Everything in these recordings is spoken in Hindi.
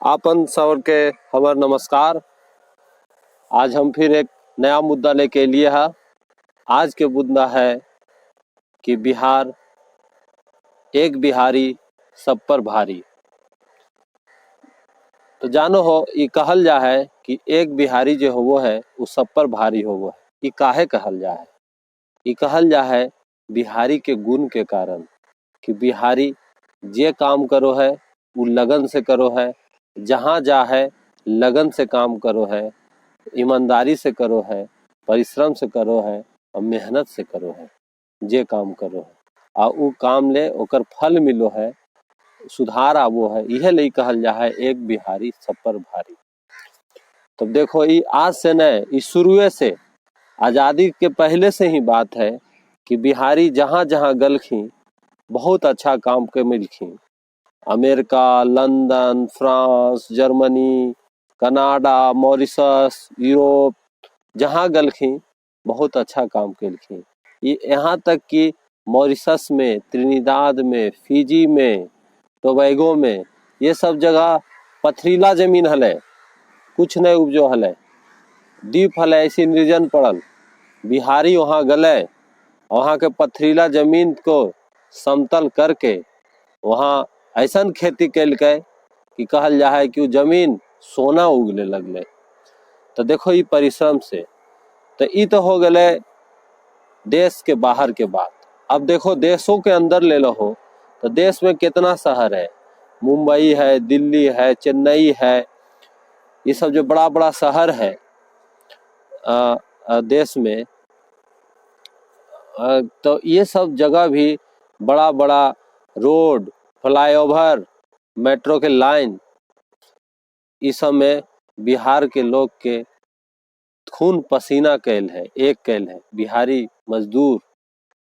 आपन सर के हमर नमस्कार। आज हम फिर एक नया मुद्दा लेके लिए है। आज के मुद्दा है कि बिहार एक बिहारी सब पर भारी। तो जानो हो ये कहल जा है कि एक बिहारी जो हो वो है वो सब पर भारी हो वो है। ये काहे कहल जा है? ये कहल जा है बिहारी के गुण के कारण कि बिहारी जे काम करो है वो लगन से करो है, जहाँ जा है लगन से काम करो है, ईमानदारी से करो है, परिश्रम से करो है और मेहनत से करो है, जे काम करो है आ उ काम ले ओकर फल मिलो है, सुधार आवो है। यह ले कहल जा है एक बिहारी सब पर भारी। तब देखो ये आज से न, ये शुरुए से आजादी के पहले से ही बात है कि बिहारी जहाँ जहाँ गलखी बहुत अच्छा काम के मिलखी। America, London, France, Germany, Canada, Mauritius, Europe जहाँ गलखी बहुत अच्छा काम केलखी। ये यहाँ तक कि मॉरिशस में, त्रिनिदाद में, फिजी में, टोबैगो में ये सब जगह पथरीला जमीन हले, कुछ नहीं उपजो हले, द्वीप हले, ऐसी निर्जन पड़ल। बिहारी वहाँ गले, वहाँ के पथरीला जमीन को समतल करके वहाँ ऐसा खेती कैलकै कि कहल जा है कि वो जमीन सोना उगने लगले। तो देखो ये परिश्रम से। तो ये तो हो गए देश के बाहर के बात। अब देखो देशों के अंदर ले लो हो तो देश में कितना शहर है, मुंबई है, दिल्ली है, चेन्नई है, ये सब जो बड़ा बड़ा शहर है देश में, तो ये सब जगह भी बड़ा बड़ा रोड, फ्लाईओवर, मेट्रो के लाइन, इस सब में बिहार के लोग के खून पसीना कैल है, एक कैल है। बिहारी मजदूर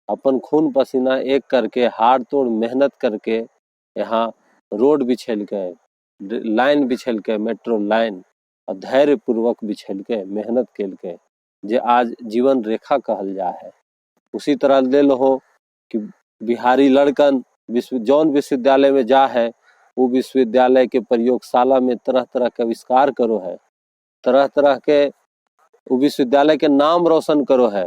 अपन खून पसीना एक करके हाथ तोड़ मेहनत करके यहाँ रोड बिछेल के, लाइन बिछेल के, मेट्रो लाइन और धैर्य पूर्वक बिछेल के मेहनत कैल के जे आज जीवन रेखा कहल जा है। उसी तरह ले लो हो कि बिहारी लड़कन जौन विश्वविद्यालय में जा है वो विश्वविद्यालय के प्रयोगशाला में तरह तरह के आविष्कार करो है, तरह तरह के वो विश्वविद्यालय के नाम रोशन करो है,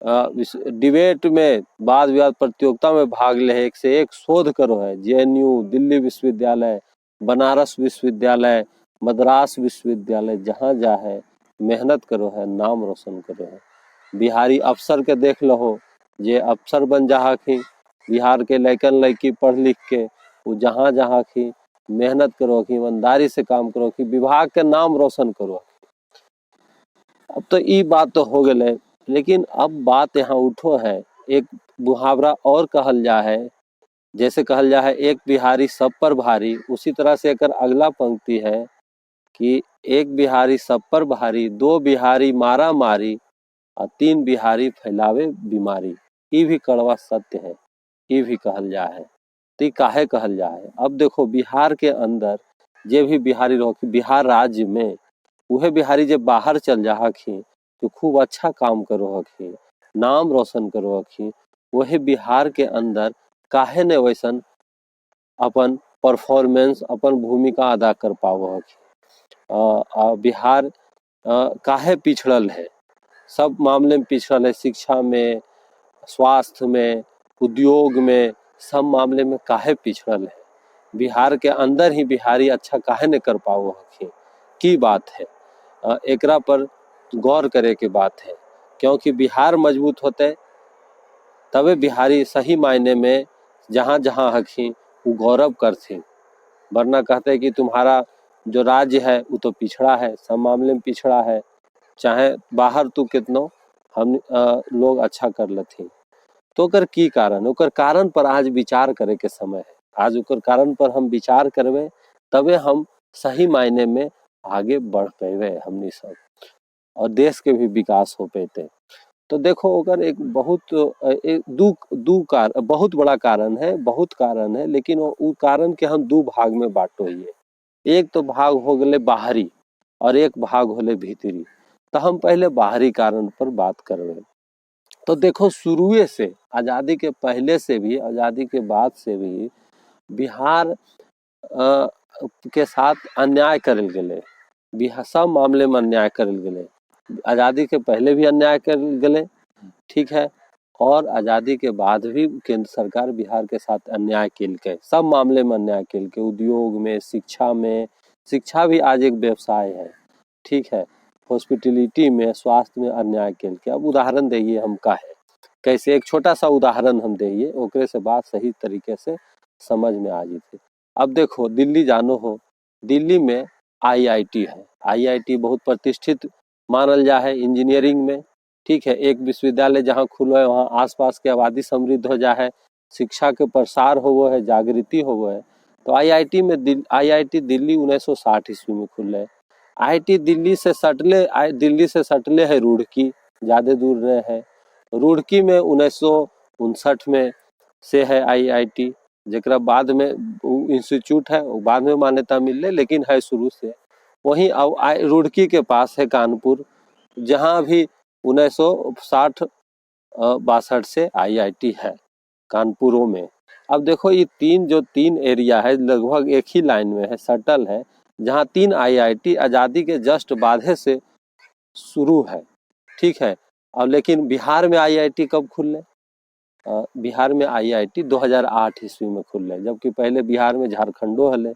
डिबेट में, वाद विवाद प्रतियोगिता में भाग ले है, एक से एक शोध करो है। जेएनयू, दिल्ली विश्वविद्यालय, बनारस विश्वविद्यालय, मद्रास विश्वविद्यालय, जहाँ जा है मेहनत करो है, नाम रोशन करो है। बिहारी अफसर के देख लो जे अफसर बन जा की, बिहार के लैकन लड़की पढ़ लिख के वो जहाँ जहाँ की मेहनत करो की, ईमानदारी से काम करो की, विभाग के नाम रोशन करो। अब तो ये बात तो हो गए, लेकिन अब बात यहाँ उठो है, एक मुहावरा और कहल जा है, जैसे कहल जा है एक बिहारी सब पर भारी, उसी तरह से एक अगला पंक्ति है कि एक बिहारी सब पर भारी, दो बिहारी मारा मारी और तीन बिहारी फैलावे बीमारी। ये भी कड़वा सत्य है, ये भी कहल जा है। तो ये काहे कहल जा है? अब देखो बिहार के अंदर जे भी बिहारी रहो, बिहार राज्य में वह बिहारी जब बाहर चल जा हखी तो खूब अच्छा काम करो हखी, नाम रोशन करो हखी, वही बिहार के अंदर काहे ने वैसन अपन परफॉर्मेंस, अपन भूमिका अदा कर पावो हखी। बिहार काहे पिछड़ल है, सब मामले में पिछड़ल है, शिक्षा में, स्वास्थ्य में, उद्योग में, सब मामले में काहे पिछड़ल है। बिहार के अंदर ही बिहारी अच्छा काहे ने कर पावो हखी की बात है। एकरा पर गौर करे के बात है, क्योंकि बिहार मजबूत होते तबे बिहारी सही मायने में जहाँ जहाँ हखी वो गौरव करथिन। वरना कहते कि तुम्हारा जो राज्य है वो तो पिछड़ा है, सब मामले में पिछड़ा है, चाहे बाहर तू कितनो हम लोग अच्छा कर लेथिन। तो ओकर की कारण, ओकर कारण पर आज विचार करे के समय है। आज ओकर कारण पर हम विचार करवे तबे हम सही मायने में आगे बढ़ पेवे हमनी सब, और देश के भी विकास हो पेते। तो देखो ओकर एक बहुत बहुत बड़ा कारण है, बहुत कारण है, लेकिन वो कारण के हम दो भाग में बांटो हिए। एक तो भाग हो गए बाहरी और एक भाग होले भीतरी। तो हम पहले बाहरी कारण पर बात करवे। तो देखो शुरुए से, आजादी के पहले से भी, आजादी के बाद से भी बिहार के साथ अन्याय करल गेले, बिहार सब मामले में अन्याय करल गेले, आज़ादी के पहले भी अन्याय करल गेले, ठीक है, और आज़ादी के बाद भी केंद्र सरकार बिहार के साथ अन्याय केलकै, सब मामले में अन्याय केलकै, उद्योग में, शिक्षा में, शिक्षा भी आज एक व्यवसाय है, ठीक है, हॉस्पिटलिटी में, स्वास्थ्य में अन्याय केलकै। अब उदाहरण देइए हम काहे, कैसे, एक छोटा सा उदाहरण हम देइए, ओकरे से बात सही तरीके से समझ में आ जैते। अब देखो दिल्ली जानो हो, दिल्ली में आईआईटी है, आईआईटी बहुत प्रतिष्ठित मानल जा है इंजीनियरिंग में, ठीक है, एक विश्वविद्यालय जहाँ खुलो है वहाँ आसपास के आबादी समृद्ध हो जा है, शिक्षा के प्रसार होवो है, जागृति होवो है। तो आईआईटी दिल्ली 1960 ईस्वी में खुल है। आईआईटी दिल्ली से सटले है रुड़की, ज्यादा दूर नहीं है। रुड़की में 1959 में से है आईआईटी, जरा बाद में इंस्टीट्यूट है, बाद में मान्यता मिले, लेकिन है शुरू से। वहीं अब रुड़की के पास है कानपुर, जहाँ भी 1960 62 से आईआईटी है कानपुरों में। अब देखो ये तीन एरिया है, लगभग एक ही लाइन में है, सटल है, जहाँ 3 आईआईटी आज़ादी के जस्ट बाधे से शुरू है, ठीक है। अब लेकिन बिहार में आईआईटी कब खुले? बिहार में आईआईटी 2008 ईस्वी में खुले, जबकि पहले बिहार में झारखंडो हले,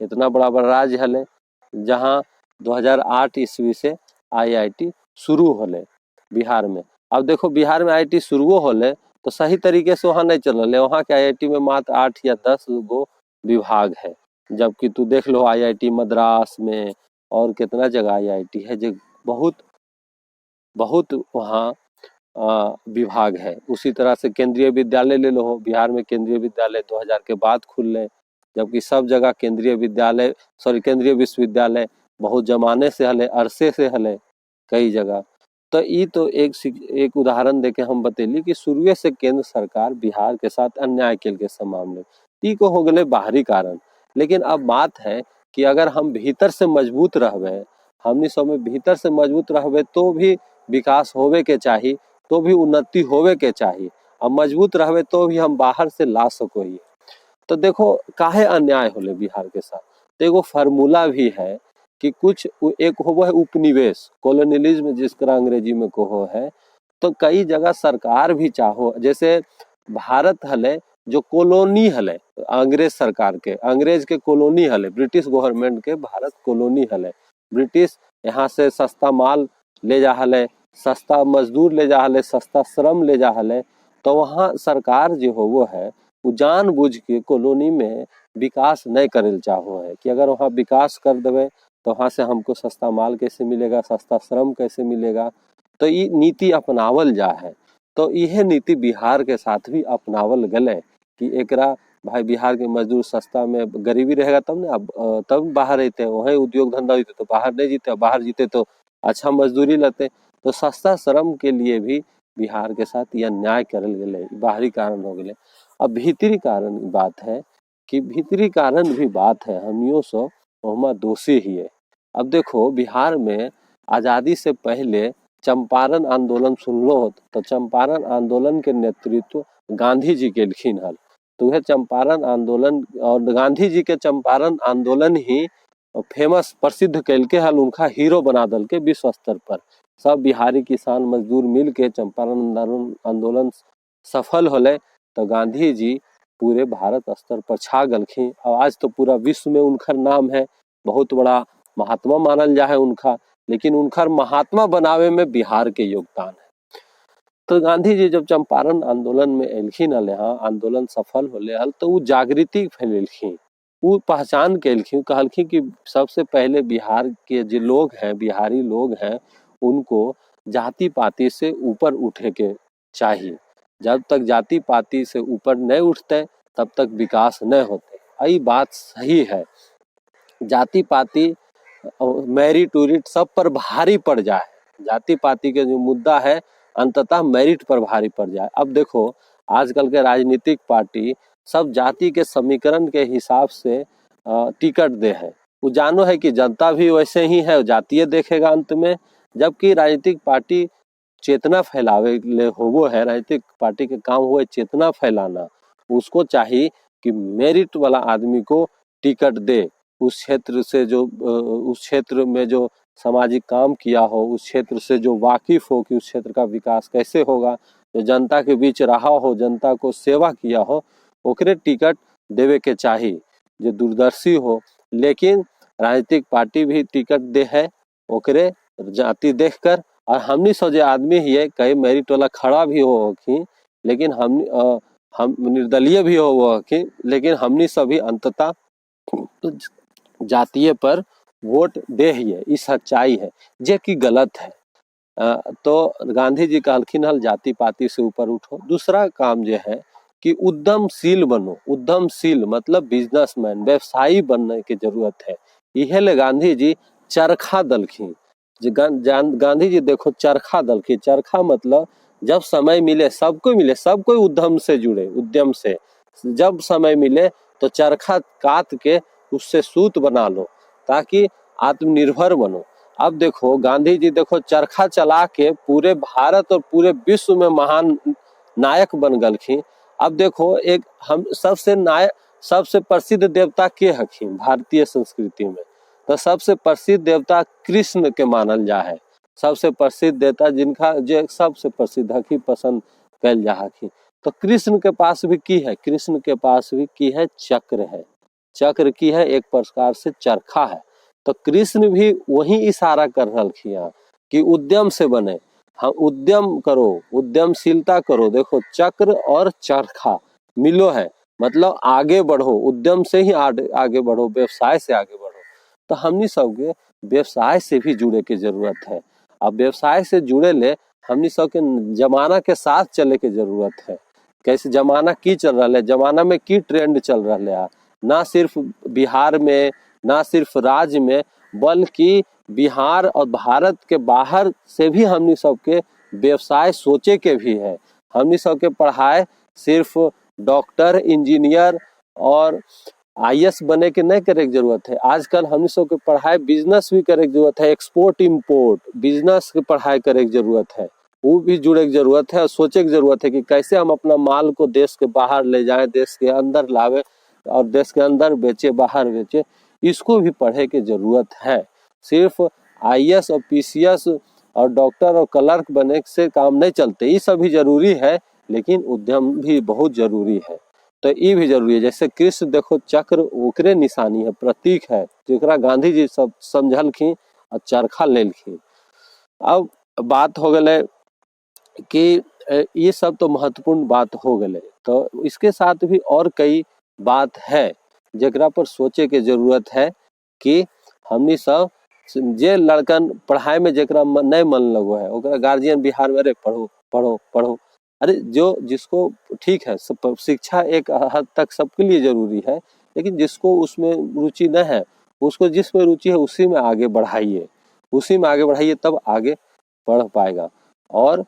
इतना बड़ा बड़ा राज्य हले, जहाँ 2008 ईस्वी से आईआईटी शुरू होले बिहार में। अब देखो बिहार में आईआईटी शुरू होले तो सही तरीके से वहाँ नहीं चल रहे, वहाँ के आईआईटी में मात्र 8 या 10 गो विभाग है, जबकि तू देख लो आईआईटी मद्रास में और कितना जगह आईआईटी है जो बहुत बहुत वहाँ विभाग है। उसी तरह से केंद्रीय विद्यालय ले लो, बिहार में केंद्रीय विद्यालय 2000 के बाद खुले, जबकि सब जगह केंद्रीय विश्वविद्यालय बहुत जमाने से हले, अरसे से हले कई जगह। तो ये तो एक उदाहरण देके हम बतेली कि शुरुए से केंद्र सरकार बिहार के साथ अन्याय केल के सब मामले, ई को हो गए बाहरी कारण। लेकिन अब बात है कि अगर हम भीतर से मजबूत रहबे, हमनी सब में भीतर से मजबूत रहबे तो भी विकास होवे के चाहिए, तो भी उन्नति होवे के चाहिए, अब मजबूत रहबे तो भी हम बाहर से ला सको ही। तो देखो काहे अन्याय होले बिहार के साथ, तो एगो फार्मूला भी है कि कुछ एक होवो है उपनिवेश, कॉलोनियलिज्म जिसका अंग्रेजी में कहो है। तो कई जगह सरकार भी चाहो, जैसे भारत हले जो कॉलोनी हले अंग्रेज सरकार के, अंग्रेज के कॉलोनी हले, ब्रिटिश गवर्नमेंट के भारत कॉलोनी हले। ब्रिटिश यहाँ से सस्ता माल ले जा हले, सस्ता मजदूर ले जा हले, सस्ता श्रम ले जा हले। तो वहाँ सरकार जो हो वो है वो जानबूझ के कॉलोनी में विकास नहीं करे चाहो है कि अगर वहाँ विकास कर देवे तो वहाँ से हमको सस्ता माल कैसे मिलेगा, सस्ता श्रम कैसे मिलेगा। तो ये नीति अपनावल जा है। तो यह नीति बिहार के साथ भी अपनावल गले कि एकरा भाई बिहार के मजदूर सस्ता में, गरीबी रहेगा तब ना, अब तब बाहर रहते, वहीं उद्योग धंधा होते तो बाहर नहीं जीते, बाहर जीते तो अच्छा मजदूरी लेते। तो सस्ता श्रम के लिए भी बिहार के साथ यह न्याय करल गए, बाहरी कारण हो गए। अब भीतरी कारण बात है कि भीतरी कारण भी बात है, हमियों सो ओहमा दोषी ही है। अब देखो बिहार में आज़ादी से पहले चंपारण आंदोलन सुन लो, तो चंपारण आंदोलन के नेतृत्व गांधी जी केलखिन हल। तो वह चंपारण आंदोलन और गांधी जी के चंपारण आंदोलन ही फेमस प्रसिद्ध कैलके हल, उनका हीरो बना दल के विश्व स्तर पर। सब बिहारी किसान मजदूर मिल के चंपारण आंदोलन सफल होले, तो गांधी जी पूरे भारत स्तर पर छा गलखिन और आज तो पूरा विश्व में उनका नाम है, बहुत बड़ा महात्मा मानल जा है उनका। लेकिन उनका महात्मा बनावे में बिहार के योगदान है। तो गांधी जी जब चंपारण आंदोलन में एलखिन हल, यहाँ आंदोलन सफल होले हल, तो वो जागृति फैलेलखिन, वो पहचान केलखिन, कहलखिन कि सबसे पहले बिहार के जो लोग हैं, बिहारी लोग हैं, उनको जाति पाति से ऊपर उठे के चाहिए। जब तक जाति पाति से ऊपर नहीं उठते तब तक विकास नहीं होते। यही बात सही है, जाति पाति मेरिट उरिट सब पर भारी पड़ जाए, जाति पाति के जो मुद्दा है अंततः मेरिट पर भारी पड़ जाए। अब देखो आजकल के राजनीतिक पार्टी सब जाति के समीकरण के हिसाब से टिकट दे है, वो जानो है कि जनता भी वैसे ही है, जातीय देखेगा अंत में। जबकि राजनीतिक पार्टी चेतना फैलावे ले होवो है, राजनीतिक पार्टी के काम हुए चेतना फैलाना, उसको चाहिए कि मेरिट वाला आदमी को टिकट दे, उस क्षेत्र से जो उस क्षेत्र में जो सामाजिक काम किया हो, उस क्षेत्र से जो वाकिफ हो कि उस क्षेत्र का विकास कैसे होगा, जो जनता के बीच रहा हो, जनता को सेवा किया हो, ओकरे टिकट देवे के चाही, जो दूरदर्शी हो। लेकिन राजनीतिक पार्टी भी टिकट दे है ओकरे जाति देखकर, और हमनी सब जो आदमी हिए कहीं मेरिट वाला खड़ा भी हो कि, लेकिन हम निर्दलीय भी हो कि, लेकिन हमनी सभी अंततः जातीय पर वोट दे हिए, ई सच्चाई है, जे कि गलत है। तो गांधी जी कहलखिन हल जाति पाति से ऊपर उठो। दूसरा काम जो है कि उद्यमशील बनो। उद्यमशील मतलब बिजनेसमैन, व्यवसायी बनने की जरूरत है। इहे ले गांधी जी चरखा दलखिन। गांधी जी देखो चरखा दलखिन। चरखा मतलब जब समय मिले, सबको मिले, सब कोई उद्यम से जुड़े, उद्यम से जब समय मिले तो चरखा काट के उससे सूत बना लो ताकि आत्मनिर्भर बनो। अब देखो गांधी जी देखो चरखा चला के पूरे भारत और पूरे विश्व में महान नायक बन गलखिन। अब देखो एक हम सबसे प्रसिद्ध देवता के हखिन भारतीय संस्कृति में, तो सबसे प्रसिद्ध देवता कृष्ण के मानल जा है। सबसे प्रसिद्ध देवता जिनका जो सबसे प्रसिद्ध हखी पसंद कैल जा हखी, तो कृष्ण के पास भी की है, कृष्ण के पास भी की है चक्र है। चक्र की है एक प्रकार से चरखा है। तो कृष्ण भी वही इशारा कर रहा कि उद्यम से बने, हम उद्यम करो, उद्यमशीलता करो। देखो चक्र और चरखा मिलो है, मतलब आगे बढ़ो, उद्यम से ही आगे बढ़ो, व्यवसाय से आगे बढ़ो। तो हमनी सबके व्यवसाय से भी जुड़े के जरूरत है। अब व्यवसाय से जुड़े ले हमनी सबके जमाना के साथ चले के जरूरत है। कैसे जमाना की चल रहा है, जमाना में की ट्रेंड चल रहा है, ना सिर्फ बिहार में, ना सिर्फ राज्य में, बल्कि बिहार और भारत के बाहर से भी हमनी सबके व्यवसाय सोचे के भी है। हमनी सबके पढ़ाई सिर्फ डॉक्टर, इंजीनियर और आईएएस बने के नहीं करे के जरूरत है। आजकल हमनी सबके पढ़ाई बिजनेस भी करे के जरूरत है, एक्सपोर्ट इम्पोर्ट बिजनेस के पढ़ाई करे के जरूरत है, वो भी जुड़े की जरूरत है और सोचे की जरूरत है कि कैसे हम अपना माल को देश के बाहर ले जाएं, देश के अंदर लावे और देश के अंदर बेचे, बाहर बेचे। इसको भी पढ़े की जरूरत है। सिर्फ आईएएस और पीसीएस और डॉक्टर और क्लर्क बने से काम नहीं चलते, ये सब भी जरूरी है, लेकिन उद्यम भी बहुत जरूरी है। तो ये भी जरूरी है। जैसे कृष्ण देखो चक्र ओकरे निशानी है, प्रतीक है, जेकरा गांधी जी सब समझलखिन और चरखा लेलखिन। अब बात हो गए कि ये सब तो महत्वपूर्ण बात हो गए, तो इसके साथ भी और कई बात है जेकरा पर सोचे के जरूरत है कि हमनी सब जे लड़कन पढ़ाई में जेकरा नहीं मन लगो है, ओकरा गार्जियन बिहार में अरे पढ़ो पढ़ो पढ़ो, अरे जो जिसको ठीक है, शिक्षा एक हद तक सबके लिए जरूरी है, लेकिन जिसको उसमें रुचि न है, उसको जिसमें रुचि है उसी में आगे बढ़ाइए, उसी में आगे बढ़ाइए, तब आगे बढ़ पाएगा। और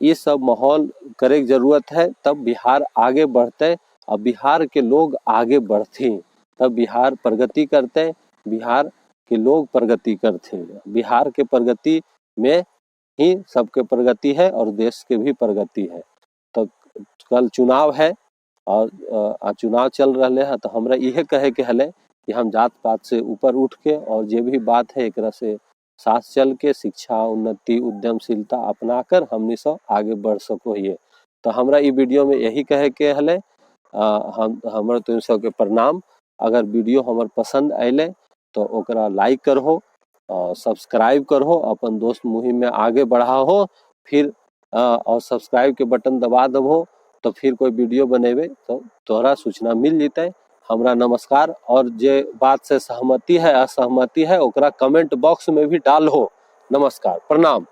ये सब माहौल करे की जरूरत है, तब बिहार आगे बढ़ते और बिहार के लोग आगे बढ़ते, तब बिहार प्रगति करते, बिहार के लोग प्रगति करते। बिहार के प्रगति में ही सबके प्रगति है और देश के भी प्रगति है। तो कल चुनाव है और चुनाव चल रहे हैं, तो हमरा यह कहे के हले कि हम जात पात से ऊपर उठ के और जे भी बात है एक से साथ चल के शिक्षा, उन्नति, उद्यमशीलता अपना कर हमनी सब आगे बढ़ सको हिए। तो हमरा ई वीडियो में यही कहे के हले। हमर तुम सबके प्रणाम। अगर वीडियो हमर पसंद अले तो ओकरा लाइक करहो, सब्सक्राइब करहो, अपन दोस्त मुहिम में आगे बढ़ाहो, फिर और सब्सक्राइब के बटन दबा दबो, तो फिर कोई वीडियो बनेबे तो तोहरा सूचना मिल जैते। हमरा नमस्कार। और जे बात से सहमति है, असहमति है, ओकरा कमेंट बॉक्स में भी डाल हो। नमस्कार, प्रणाम।